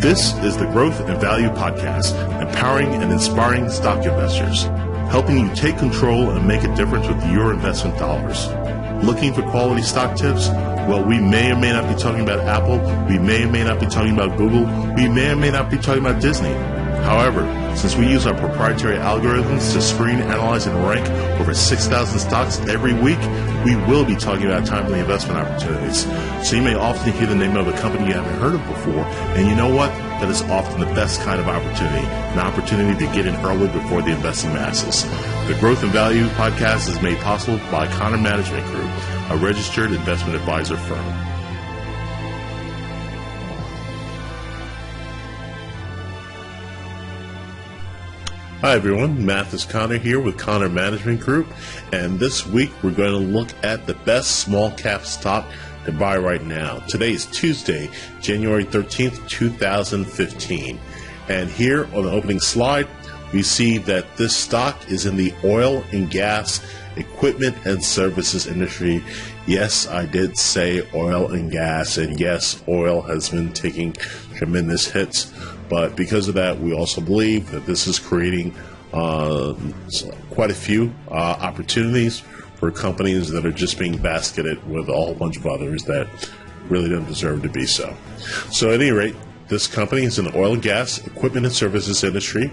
This is the Growth and Value Podcast, empowering and inspiring stock investors, helping you take control and make a difference with your investment dollars. Looking for quality stock tips? Well, we may or may not be talking about Apple. We may or may not be talking about Google. We may or may not be talking about Disney. However, since we use our proprietary algorithms to screen, analyze, and rank over 6,000 stocks every week, we will be talking about timely investment opportunities. So you may often hear the name of a company you haven't heard of before, and you know what? That is often the best kind of opportunity, an opportunity to get in early before the investing masses. The Growth and Value Podcast is made possible by Connor Management Group, a registered investment advisor firm. Hi everyone, Mathis Connor here with Connor Management Group, and this week we're going to look at the best small cap stock to buy right now. Today is Tuesday, January 13th, 2015, and here on the opening slide we see that this stock is in the oil and gas equipment and services industry. Yes, I did say oil and gas, and yes, oil has been taking tremendous hits. But because of that, we also believe that this is creating quite a few opportunities for companies that are just being basketed with a whole bunch of others that really don't deserve to be so. So at any rate, this company is in the oil and gas equipment and services industry.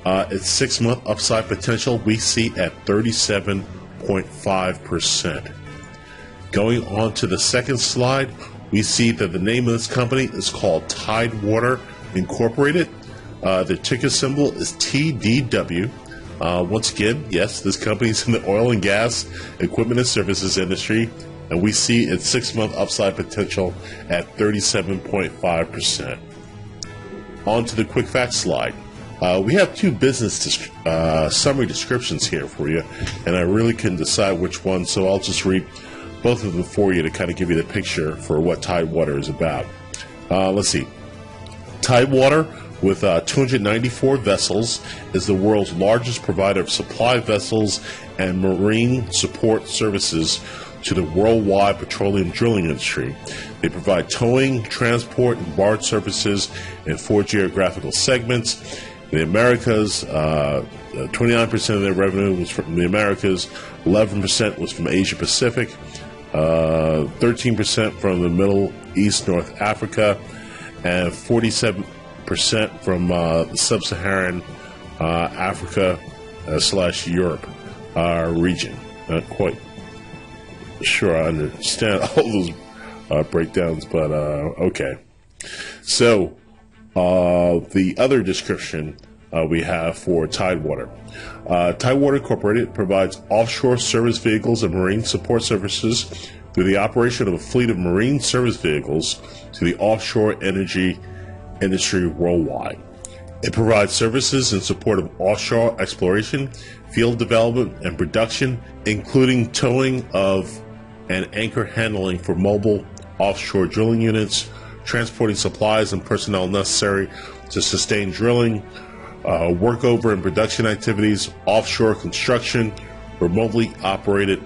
Its 6-month upside potential we see at 37.5%. Going on to the second slide, we see that the name of this company is called Tidewater Incorporated. The ticker symbol is TDW. Once again, yes, this company is in the oil and gas equipment and services industry, and we see its 6-month upside potential at 37.5%. On to the quick facts slide. We have two business summary descriptions here for you, and I really couldn't decide which one, so I'll just read both of them for you to kind of give you the picture for what Tidewater is about. Let's see. Tidewater, with 294 vessels, is the world's largest provider of supply vessels and marine support services to the worldwide petroleum drilling industry. They provide towing, transport, and barge services in 4 geographical segments. In the Americas, 29% of their revenue was from the Americas, 11% was from Asia Pacific, 13% from the Middle East, North Africa, and 47% from sub-Saharan Africa / Europe region. Not quite sure I understand all those breakdowns, but okay. So the other description we have for Tidewater. Tidewater Incorporated provides offshore service vehicles and marine support services through the operation of a fleet of marine service vehicles to the offshore energy industry worldwide. It provides services in support of offshore exploration, field development, and production, including towing of and anchor handling for mobile offshore drilling units, transporting supplies and personnel necessary to sustain drilling, workover and production activities, offshore construction, remotely operated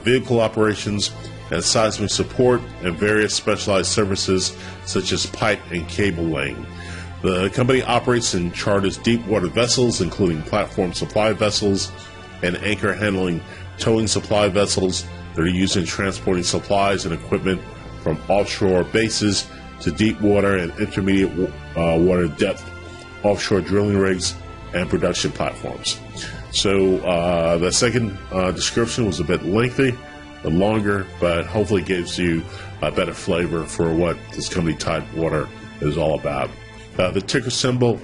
vehicle operations, and seismic support, and various specialized services such as pipe and cable laying. The company operates and charters deep water vessels, including platform supply vessels and anchor handling towing supply vessels that are used in transporting supplies and equipment from offshore bases to deep water and intermediate water depth offshore drilling rigs and production platforms. So the second description was a bit lengthy, but longer, but hopefully gives you a better flavor for what this company Tidewater is all about. The ticker symbol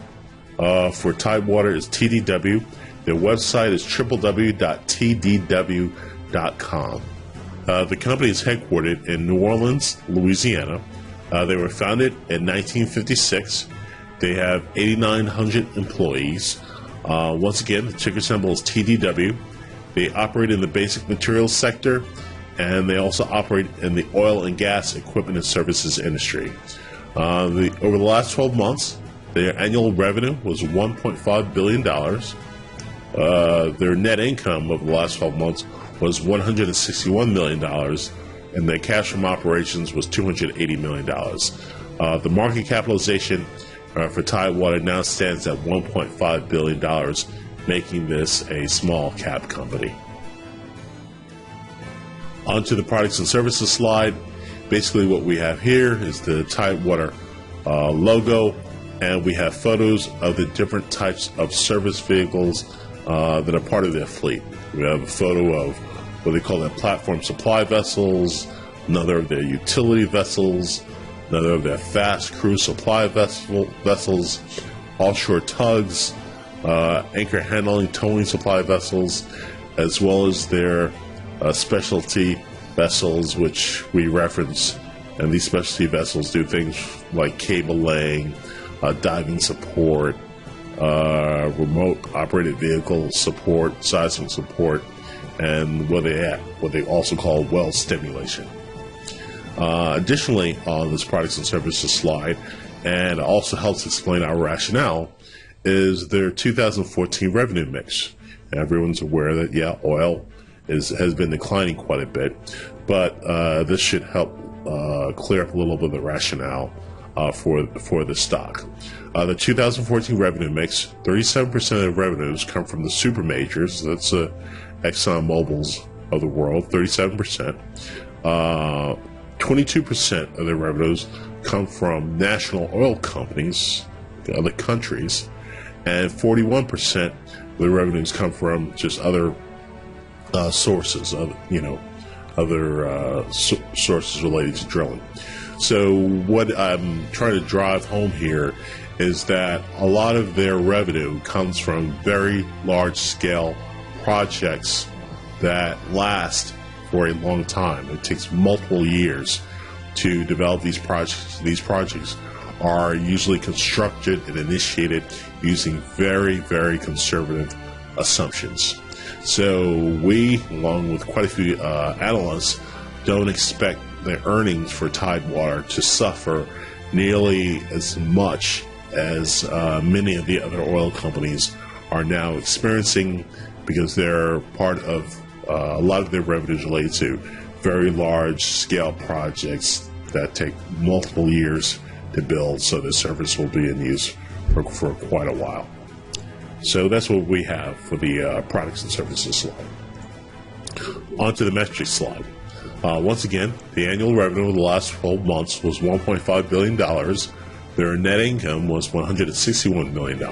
for Tidewater is TDW. Their website is www.tdw.com. The company is headquartered in New Orleans, Louisiana. They were founded in 1956. They have 8,900 employees. Once again, the ticker symbol is TDW. They operate in the basic materials sector, and they also operate in the oil and gas equipment and services industry. Over the last 12 months, their annual revenue was $1.5 billion. Their net income over the last 12 months was $161 million, and the cash from operations was $280 million. The market capitalization for Tidewater now stands at $1.5 billion, making this a small cap company. Onto the products and services slide. Basically what we have here is the Tidewater logo, and we have photos of the different types of service vehicles that are part of their fleet. We have a photo of what they call their platform supply vessels, another of their utility vessels, another of their fast cruise supply vessels, offshore tugs, anchor handling towing supply vessels, as well as their specialty vessels, which we reference. And these specialty vessels do things like cable laying, diving support, remote operated vehicle support, seismic support, and what they also call well stimulation. Additionally, on this products and services slide, and also helps explain our rationale, is their 2014 revenue mix. Everyone's aware that oil has been declining quite a bit, but this should help clear up a little bit of the rationale for the stock. The 2014 revenue mix, 37% of revenues come from the super majors. That's Exxon Mobil's of the world, 37%. 22% of their revenues come from national oil companies, other countries, and 41% of the revenues come from just other sources of, sources related to drilling. So what I'm trying to drive home here is that a lot of their revenue comes from very large scale projects that last for a long time. It takes multiple years to develop these projects. These projects are usually constructed and initiated using very, very conservative assumptions. So we, along with quite a few analysts, don't expect the earnings for Tidewater to suffer nearly as much as many of the other oil companies are now experiencing, because they're part of a lot of their revenues related to very large scale projects that take multiple years to build, so the service will be in use for quite a while. So that's what we have for the products and services slide. On to the metrics slide. Once again, the annual revenue of the last 12 months was $1.5 billion. Their net income was $161 million.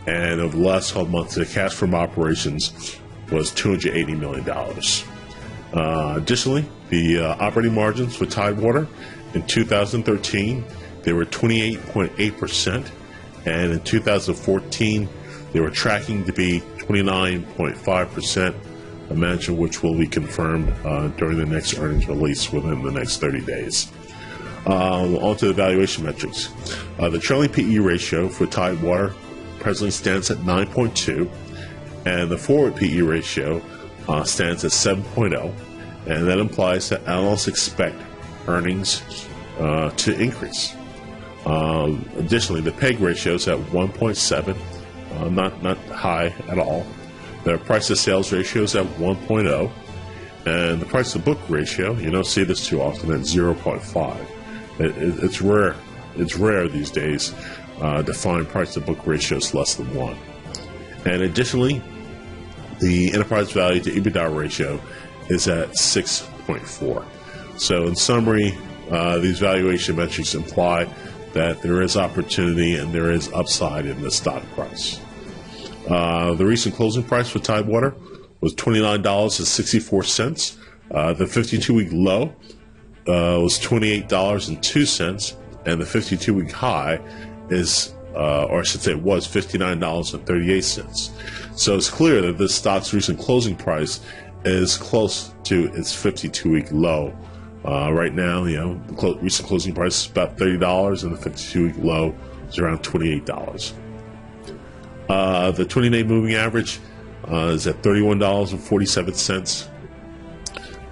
And over the last 12 months, the cash from operations was $280 million. Additionally, the operating margins for Tidewater in 2013, they were 28.8%. And in 2014, they were tracking to be 29.5%, a mention which will be confirmed during the next earnings release within the next 30 days. On to the valuation metrics. The trailing PE ratio for Tidewater presently stands at 9.2, and the forward PE ratio stands at 7.0, and that implies that analysts expect earnings to increase. Additionally, the PEG ratio is at 1.7, not high at all. The price to sales ratio is at 1.0, and the price to book ratio, you don't see this too often, at 0.5. It's rare. It's rare these days to find price to book ratios less than 1. And additionally, the enterprise value to EBITDA ratio is at 6.4. So in summary, these valuation metrics imply that there is opportunity and there is upside in the stock price. The recent closing price for Tidewater was $29.64. The 52-week low was $28.02, and the 52-week high is, or I should say, it was $59.38. So it's clear that this stock's recent closing price is close to its 52-week low. Right now, the recent closing price is about $30, and the 52-week low is around $28. The 20-day moving average is at $31.47.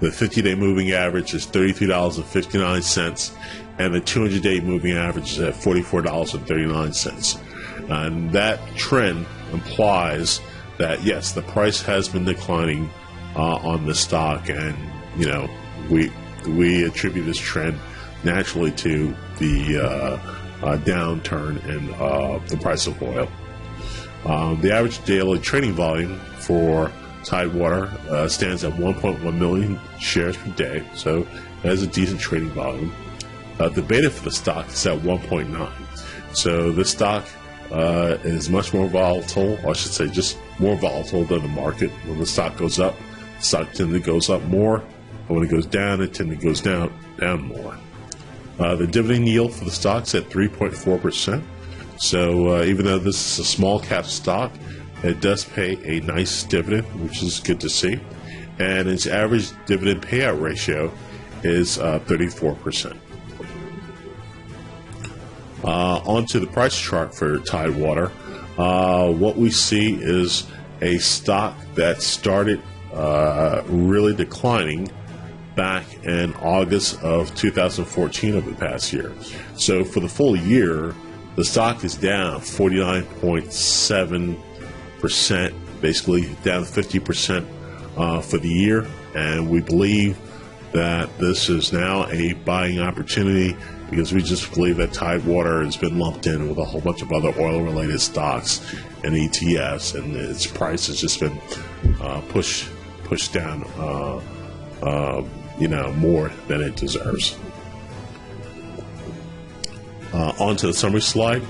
The 50-day moving average is $33.59, and the 200-day moving average is at $44.39. And that trend implies that, yes, the price has been declining on the stock, and we attribute this trend naturally to the downturn in the price of oil. The average daily trading volume for Tidewater stands at 1.1 million shares per day, so that is a decent trading volume. The beta for the stock is at 1.9, so this stock is much more volatile, or I should say just more volatile than the market. When the stock goes up, the stock typically goes up more, and when it goes down, it typically goes down more. The dividend yield for the stock is at 3.4%, so even though this is a small cap stock, it does pay a nice dividend, which is good to see, and its average dividend payout ratio is 34%. Onto the price chart for Tidewater. What we see is a stock that started really declining back in August of 2014 of the past year. So for the full year, the stock is down 49.7%, basically down 50% for the year, and we believe that this is now a buying opportunity because we just believe that Tidewater has been lumped in with a whole bunch of other oil-related stocks and ETFs, and its price has just been pushed down, more than it deserves. Onto the summary slide.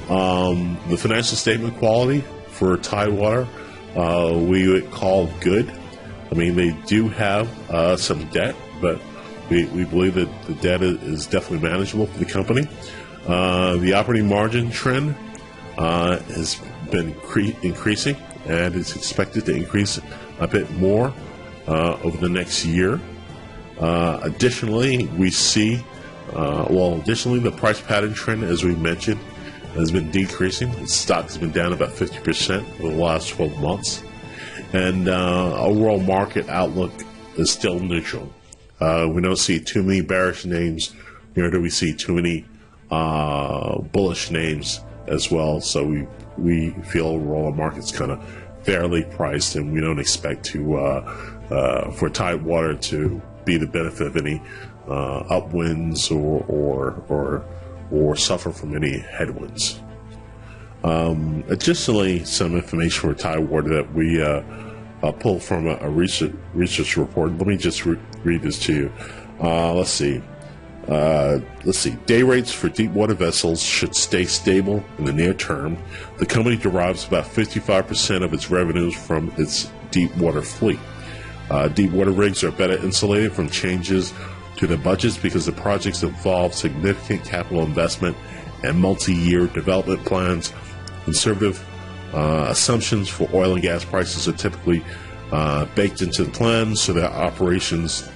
The financial statement quality for Tidewater, we would call good. I mean, they do have some debt, but we believe that the debt is definitely manageable for the company. The operating margin trend has been increasing, and it's expected to increase a bit more over the next year. Additionally, we see, the price pattern trend, as we mentioned, has been decreasing. The stock has been down about 50% over the last 12 months. And overall market outlook is still neutral. We don't see too many bearish names, nor do we see too many bullish names as well. So we feel overall the market's kind of fairly priced, and we don't expect for Tidewater to be the benefit of any upwinds or suffer from any headwinds. Additionally, some information for Tidewater that we pulled from a research report. Let me just read this to you. Let's see. Day rates for deep water vessels should stay stable in the near term. The company derives about 55% of its revenues from its deep water fleet. Deep water rigs are better insulated from changes to the budgets because the projects involve significant capital investment and multi-year development plans. Conservative assumptions for oil and gas prices are typically baked into the plans, so that operations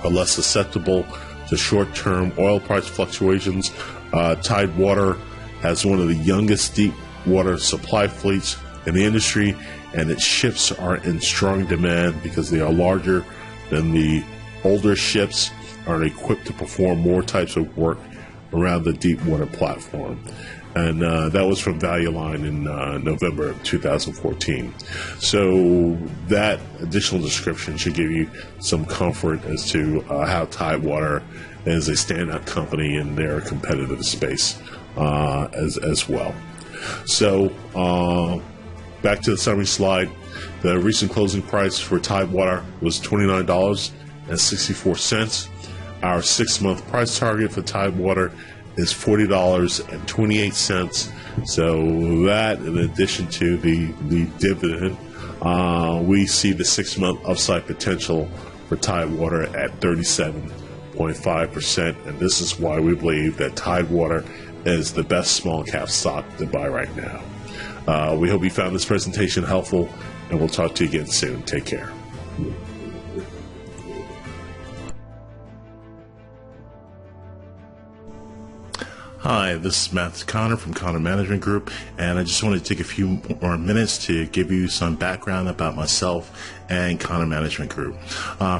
are less susceptible to short-term oil price fluctuations. Tidewater has one of the youngest deep water supply fleets in the industry, and its ships are in strong demand because they are larger than the older ships, are equipped to perform more types of work around the deep water platform. And that was from Value Line in November of 2014. So that additional description should give you some comfort as to how Tidewater is a standout company in their competitive space as well. So back to the summary slide. The recent closing price for Tidewater was $29.64. Our 6-month price target for Tidewater is $40.28. So that, in addition to the dividend, we see the 6-month upside potential for Tidewater at 37.5%, and this is why we believe that Tidewater is the best small cap stock to buy right now. We hope you found this presentation helpful, and we'll talk to you again soon. Take care. Hi, this is Matthew Connor from Connor Management Group, and I just wanted to take a few more minutes to give you some background about myself and Content Management Group.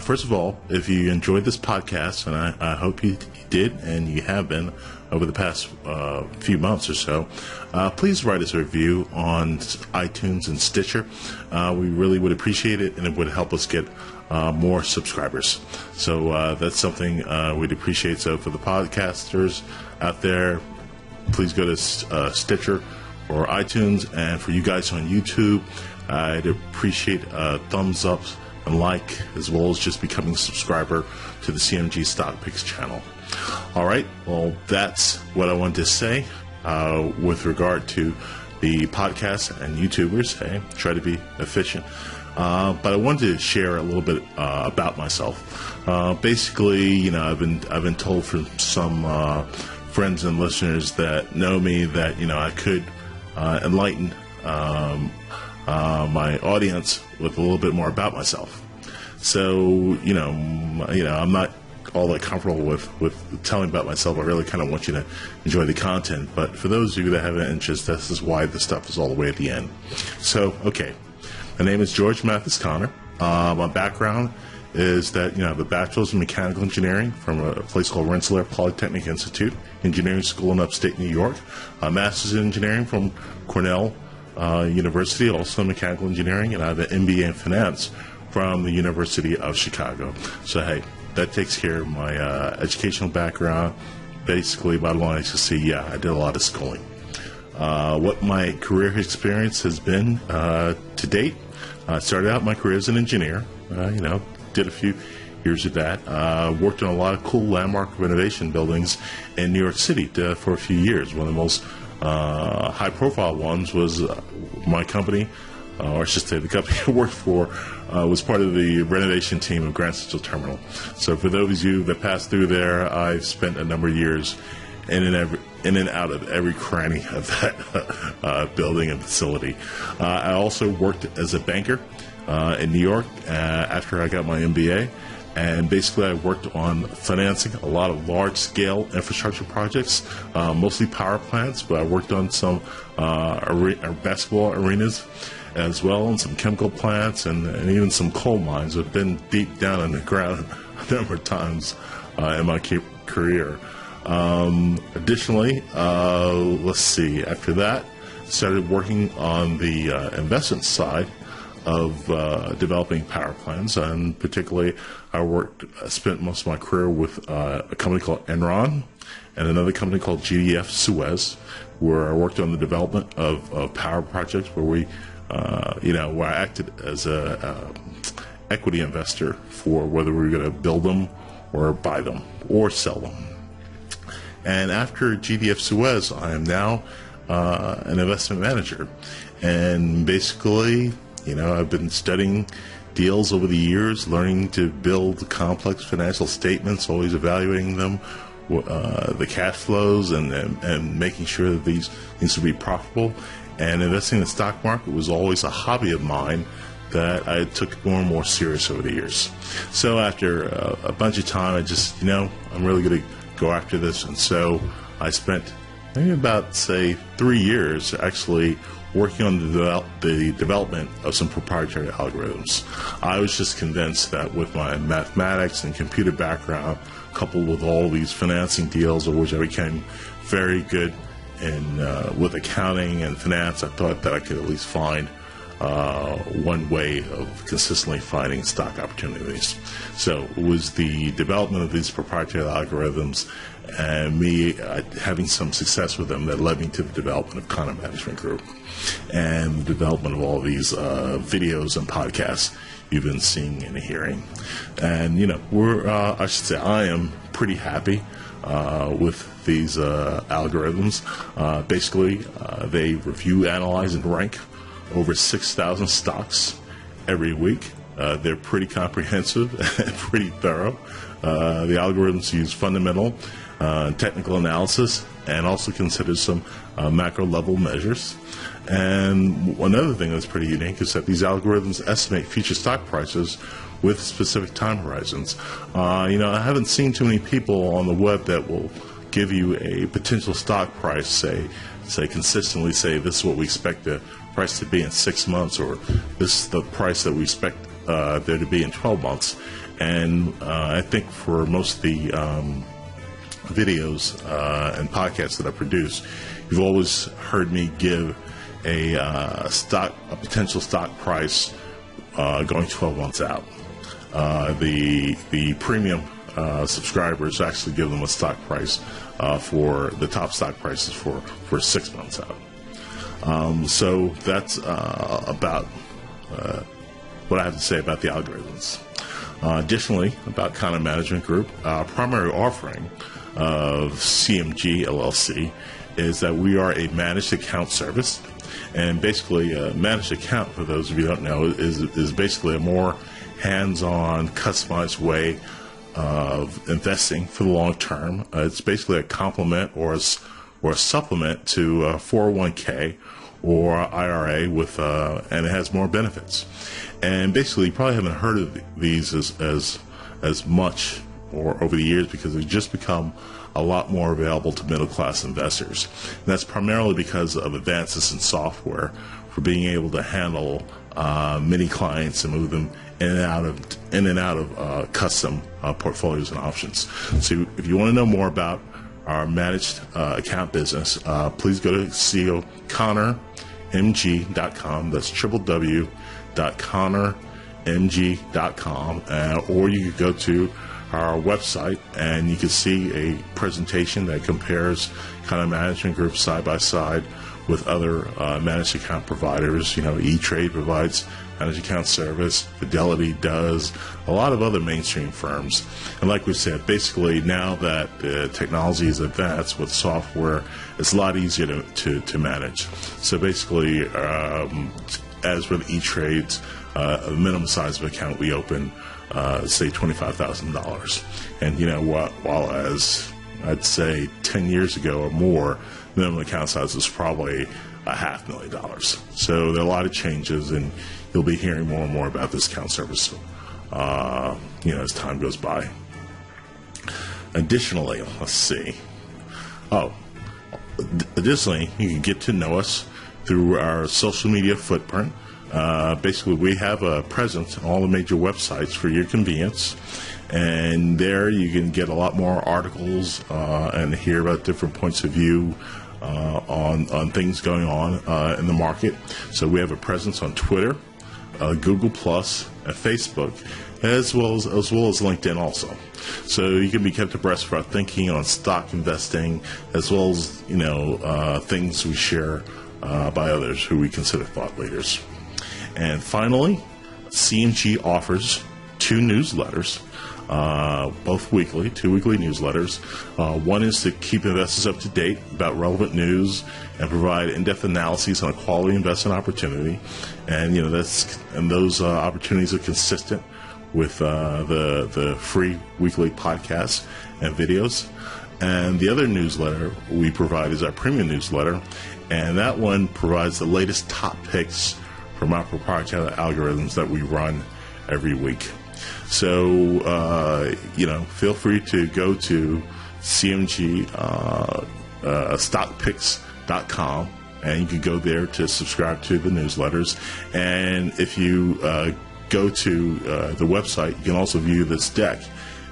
First of all, if you enjoyed this podcast, and I hope you did, and you have been over the past few months or so, please write us a review on iTunes and Stitcher. We really would appreciate it, and it would help us get more subscribers. So that's something we'd appreciate. So for the podcasters out there, please go to Stitcher or iTunes. And for you guys on YouTube, I'd appreciate thumbs up and like, as well as just becoming a subscriber to the CMG Stock Picks channel. All right, well, that's what I wanted to say with regard to the podcast and YouTubers. Hey, try to be efficient. But I wanted to share a little bit about myself. Basically, I've been told from some friends and listeners that know me that I could enlighten my audience with a little bit more about myself. So I'm not all that comfortable with telling about myself. I really kind of want you to enjoy the content. But for those of you that have an interest, this is why the stuff is all the way at the end. So, okay. My name is George Mathis Connor. My background is that, I have a bachelor's in mechanical engineering from a place called Rensselaer Polytechnic Institute, engineering school in upstate New York. A master's in engineering from Cornell University, also in mechanical engineering, and I have an MBA in finance from the University of Chicago. So, hey, that takes care of my educational background. Basically, bottom line is to see, I did a lot of schooling. What my career experience has been to date. I started out my career as an engineer, did a few years of that. Worked on a lot of cool landmark renovation buildings in New York City for a few years. One of the most high-profile ones was my company, or I should say the company I worked for, was part of the renovation team of Grand Central Terminal. So for those of you that passed through there, I've spent a number of years in and out of every cranny of that building and facility. I also worked as a banker in New York after I got my MBA, and basically I worked on financing a lot of large-scale infrastructure projects, mostly power plants, but I worked on some basketball arenas as well, and some chemical plants, and even some coal mines. I've been deep down in the ground a number of times in my career. Additionally, let's see, after that, started working on the investment side of developing power plants, and particularly I spent most of my career with a company called Enron and another company called GDF Suez, where I worked on the development of power projects where where I acted as a equity investor for whether we were going to build them or buy them or sell them. And after GDF Suez, I am now an investment manager. And basically, I've been studying deals over the years, learning to build complex financial statements, always evaluating them, the cash flows, and making sure that these things will be profitable. And investing in the stock market was always a hobby of mine that I took more and more serious over the years. So after a bunch of time, I just, I'm really going to go after this. And so I spent maybe about, 3 years actually working on the development of some proprietary algorithms. I was just convinced that with my mathematics and computer background, coupled with all these financing deals, of which I became very good in with accounting and finance, I thought that I could at least find one way of consistently finding stock opportunities. So it was the development of these proprietary algorithms and me having some success with them that led me to the development of Content Management Group and the development of all these videos and podcasts you've been seeing and hearing. And, I am pretty happy with these algorithms. Basically, they review, analyze, and rank over 6,000 stocks every week. They're pretty comprehensive and pretty thorough. The algorithms use fundamental technical analysis and also consider some macro level measures. And another thing that's pretty unique is that these algorithms estimate future stock prices with specific time horizons. I haven't seen too many people on the web that will give you a potential stock price, say consistently say this is what we expect the price to be in 6 months, or this is the price that we expect there to be in 12 months. And I think for most of the videos and podcasts that I produce, you've always heard me give a potential stock price going 12 months out. The premium subscribers actually give them a stock price for the top stock prices for 6 months out. So that's about what I have to say about the algorithms. Additionally, about Content Management Group, our primary offering of CMG LLC is that we are a managed account service. And basically, a managed account, for those of you who don't know, is basically a more hands-on, customized way of investing for the long term. It's basically a complement or a supplement to 401k or IRA and it has more benefits. And basically, you probably haven't heard of these as much or over the years because they've just become a lot more available to middle-class investors. And that's primarily because of advances in software for being able to handle many clients and move them in and out of custom portfolios and options. So if you want to know more about our managed account business, please go to ConnorMG.com. That's www.connormg.com, or you could go to our website and you can see a presentation that compares Content Management Group side by side with other managed account providers. E-Trade provides managed account service, Fidelity does, a lot of other mainstream firms. And like we said, basically now that technology is advanced with software, it's a lot easier to manage. So basically, as with E-Trades, a minimum size of account we open, say $25,000. And while as I'd say 10 years ago or more, minimum account size was probably $500,000. So there are a lot of changes, and you'll be hearing more and more about this account service, as time goes by. Additionally, let's see. Additionally, you can get to know us through our social media footprint. Basically, we have a presence on all the major websites for your convenience, and there you can get a lot more articles and hear about different points of view on things going on in the market. So we have a presence on Twitter, Google Plus, and Facebook, as well as LinkedIn also. So you can be kept abreast of our thinking on stock investing, as well as things we share by others who we consider thought leaders. And finally, CMG offers 2 newsletters, both weekly, 2 weekly newsletters. One is to keep investors up to date about relevant news and provide in-depth analyses on a quality investment opportunity. And those opportunities are consistent with the free weekly podcasts and videos. And the other newsletter we provide is our premium newsletter, and that one provides the latest top picks from our proprietary algorithms that we run every week. So, feel free to go to CMG stockpicks.com, and you can go there to subscribe to the newsletters. And if you go to the website, you can also view this deck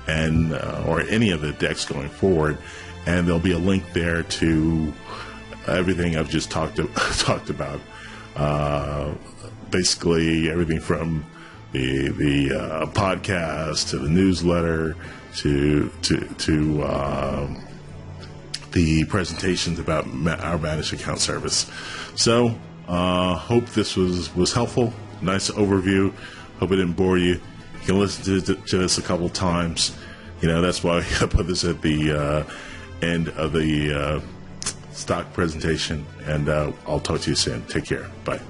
and or any of the decks going forward, and there'll be a link there to everything I've just talked about. Basically, everything from the podcast to the newsletter to the presentations about our managed account service. So, hope this was helpful. Nice overview. Hope it didn't bore you. You can listen to this a couple times. That's why I put this at the end of the stock presentation. And I'll talk to you soon. Take care. Bye.